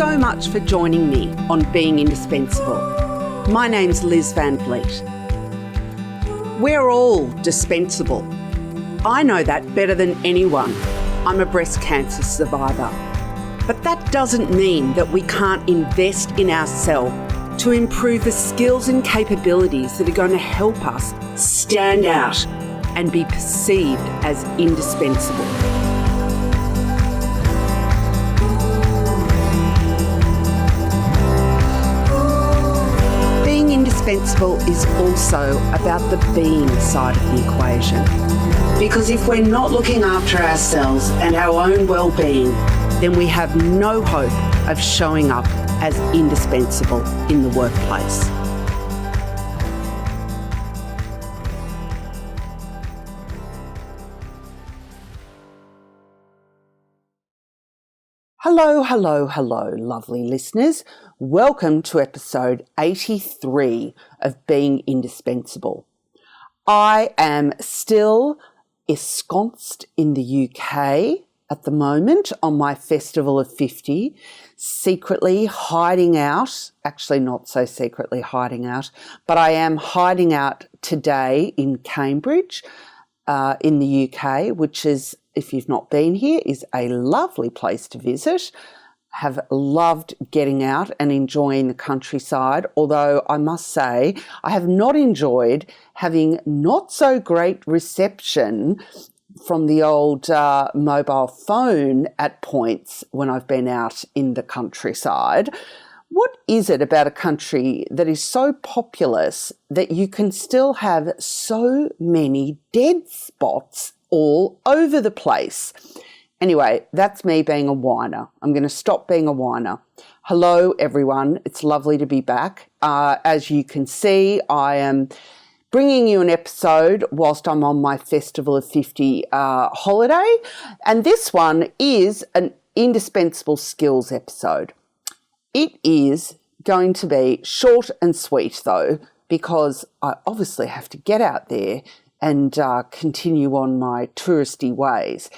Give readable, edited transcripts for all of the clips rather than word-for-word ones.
so much for joining me on Being Indispensable. My name's Liz Van Vliet. We're all dispensable. I know that better than anyone. I'm a breast cancer survivor. But that doesn't mean that we can't invest in ourselves to improve the skills and capabilities that are going to help us stand out and be perceived as indispensable. Being indispensable is also about the being side of the equation. Because if we're not looking after ourselves and our own well-being, then we have no hope of showing up as indispensable in the workplace. Hello, lovely listeners. Welcome to episode 83 of Being Indispensable. I am still ensconced in the UK at the moment on my Festival of 50, secretly hiding out, actually not so secretly hiding out, but I am hiding out today in Cambridge in the UK, which is, if you've not been here, is a lovely place to visit. Have loved getting out and enjoying the countryside, although I must say I have not enjoyed having not so great reception from the old mobile phone at points when I've been out in the countryside. What is it about a country that is so populous that you can still have so many dead spots all over the place? Anyway, that's me being a whiner. I'm going to stop being a whiner. Hello, everyone. It's lovely to be back. As you can see, I am bringing you an episode whilst I'm on my Festival of 50 holiday. And this one is an indispensable skills episode. It is going to be short and sweet, though, because I obviously have to get out there and continue on my touristy ways.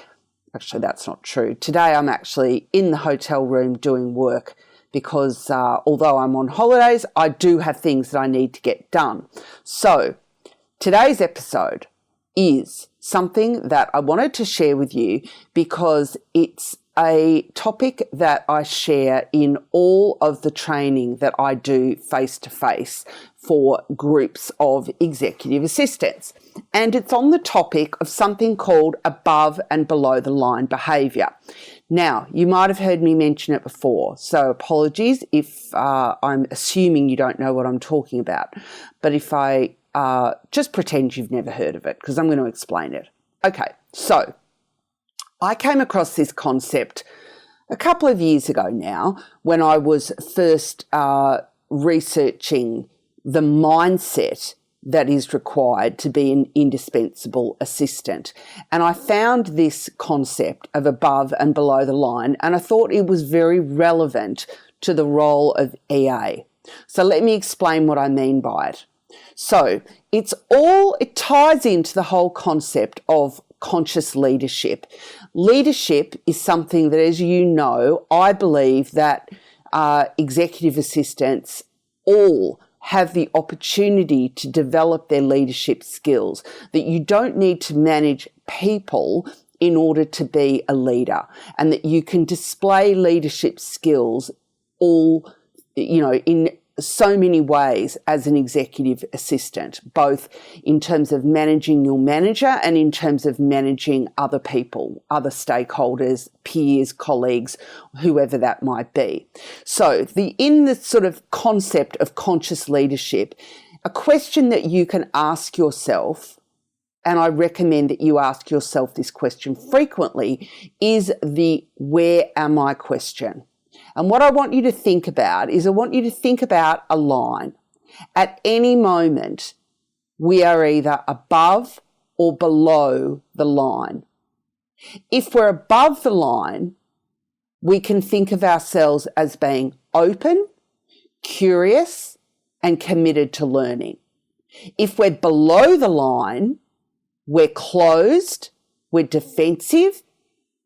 Actually, that's not true. Today I'm actually in the hotel room doing work because although I'm on holidays, I do have things that I need to get done. So today's episode is something that I wanted to share with you because it's a topic that I share in all of the training that I do face-to-face for groups of executive assistants. And it's on the topic of something called above and below the line behaviour. Now, you might have heard me mention it before, so apologies if I'm assuming you don't know what I'm talking about. But if I just pretend you've never heard of it, because I'm going to explain it. Okay, so I came across this concept a couple of years ago now when I was first researching the mindset that is required to be an indispensable assistant. And I found this concept of above and below the line, and I thought it was very relevant to the role of EA. So let me explain what I mean by it. So it ties into the whole concept of conscious leadership. Leadership is something that, as you know, I believe that executive assistants all have the opportunity to develop their leadership skills, that you don't need to manage people in order to be a leader, and that you can display leadership skills in so many ways as an executive assistant, both in terms of managing your manager and in terms of managing other people, other stakeholders, peers, colleagues, whoever that might be. So in the sort of concept of conscious leadership, a question that you can ask yourself, and I recommend that you ask yourself this question frequently, is the "where am I?" question. And what I want you to think about is a line. At any moment, we are either above or below the line. If we're above the line, we can think of ourselves as being open, curious, and committed to learning. If we're below the line, we're closed, we're defensive,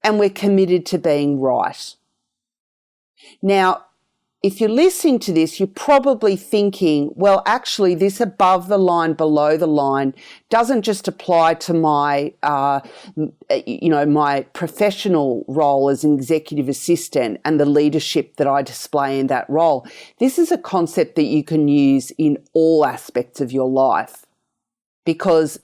and we're committed to being right. Now, if you're listening to this, you're probably thinking, well, actually, this above the line, below the line doesn't just apply to my, my professional role as an executive assistant and the leadership that I display in that role. This is a concept that you can use in all aspects of your life, because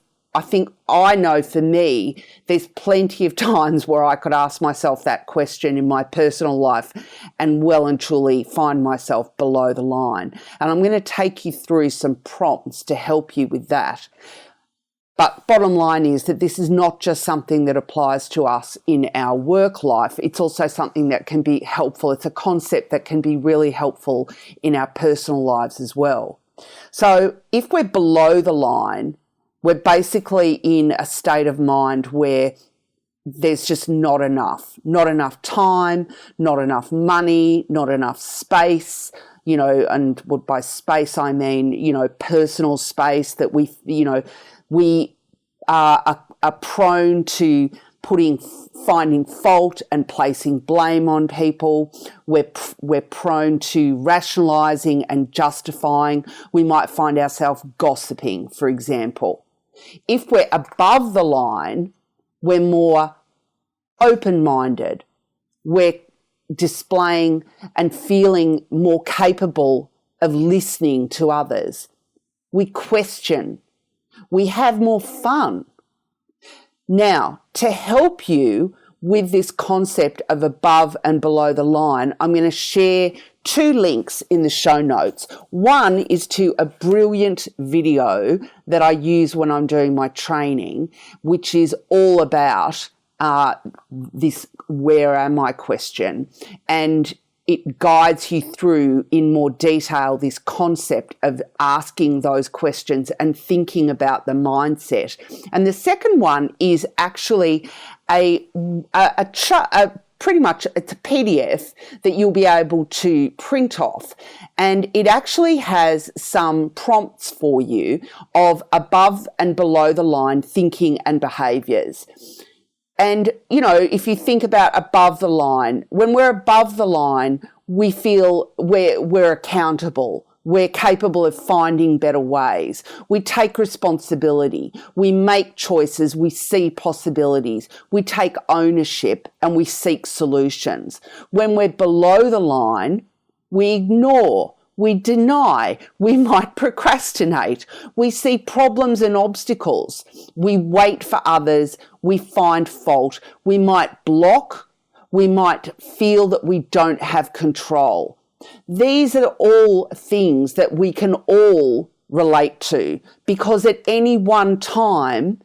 I know for me, there's plenty of times where I could ask myself that question in my personal life and well and truly find myself below the line. And I'm going to take you through some prompts to help you with that. But bottom line is that this is not just something that applies to us in our work life. It's also something that can be helpful. It's a concept that can be really helpful in our personal lives as well. So if we're below the line, we're basically in a state of mind where there's just not enough time, not enough money, not enough space, and what by space I mean, personal space that we are prone to finding fault and placing blame on people. We're prone to rationalising and justifying. We might find ourselves gossiping, for example. If we're above the line, we're more open-minded. We're displaying and feeling more capable of listening to others. We question. We have more fun. Now, to help you with this concept of above and below the line, I'm going to share 2 links in the show notes. One is to a brilliant video that I use when I'm doing my training, which is all about this where am I question, and it guides you through in more detail this concept of asking those questions and thinking about the mindset. And the second one is actually pretty much it's a PDF that you'll be able to print off, and it actually has some prompts for you of above and below the line thinking and behaviours. And, if you think about above the line, when we're above the line, we feel we're accountable. We're capable of finding better ways. We take responsibility. We make choices. We see possibilities. We take ownership and we seek solutions. When we're below the line, we ignore. We deny. We might procrastinate. We see problems and obstacles. We wait for others. We find fault. We might block. We might feel that we don't have control. These are all things that we can all relate to, because at any one time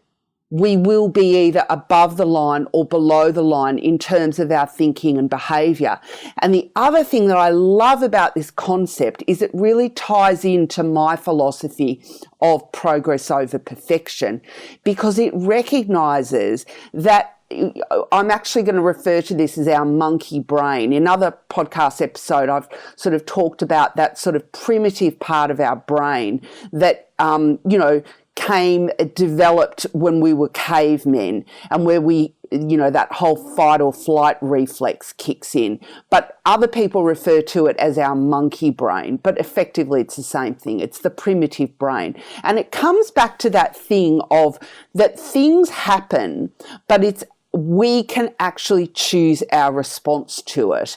we will be either above the line or below the line in terms of our thinking and behaviour. And the other thing that I love about this concept is it really ties into my philosophy of progress over perfection, because it recognises that I'm actually going to refer to this as our monkey brain. In other podcast episode, I've sort of talked about that sort of primitive part of our brain that, developed when we were cavemen, and where we, that whole fight or flight reflex kicks in. But other people refer to it as our monkey brain, but effectively it's the same thing. It's the primitive brain. And it comes back to that thing of that things happen, but we can actually choose our response to it.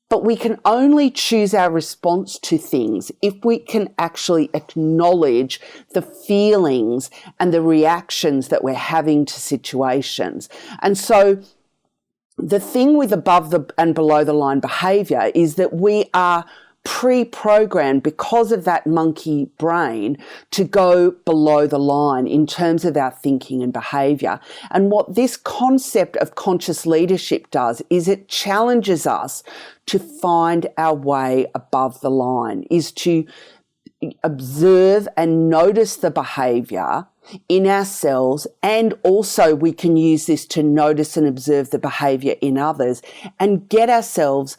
But we can only choose our response to things if we can actually acknowledge the feelings and the reactions that we're having to situations. And so the thing with above and below the line behaviour is that we are pre-programmed, because of that monkey brain, to go below the line in terms of our thinking and behaviour. And what this concept of conscious leadership does is it challenges us to find our way above the line, is to observe and notice the behaviour in ourselves, and also we can use this to notice and observe the behaviour in others and get ourselves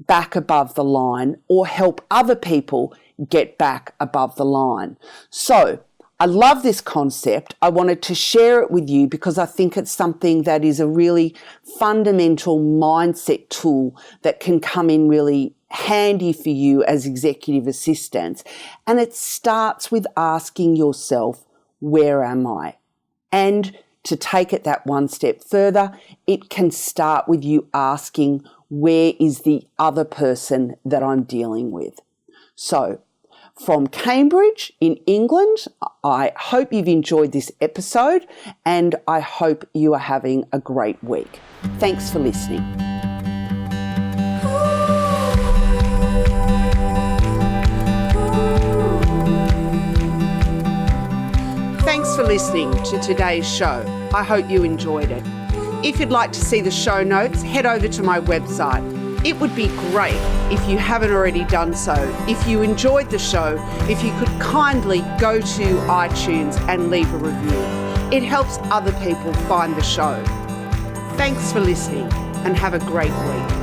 back above the line, or help other people get back above the line. So I love this concept. I wanted to share it with you because I think it's something that is a really fundamental mindset tool that can come in really handy for you as executive assistants. And it starts with asking yourself, where am I? And to take it that one step further, it can start with you asking, where is the other person that I'm dealing with? So, from Cambridge in England, I hope you've enjoyed this episode and I hope you are having a great week. Thanks for listening. Thanks for listening to today's show. I hope you enjoyed it. If you'd like to see the show notes, head over to my website. It would be great if you haven't already done so. If you enjoyed the show, if you could kindly go to iTunes and leave a review. It helps other people find the show. Thanks for listening and have a great week.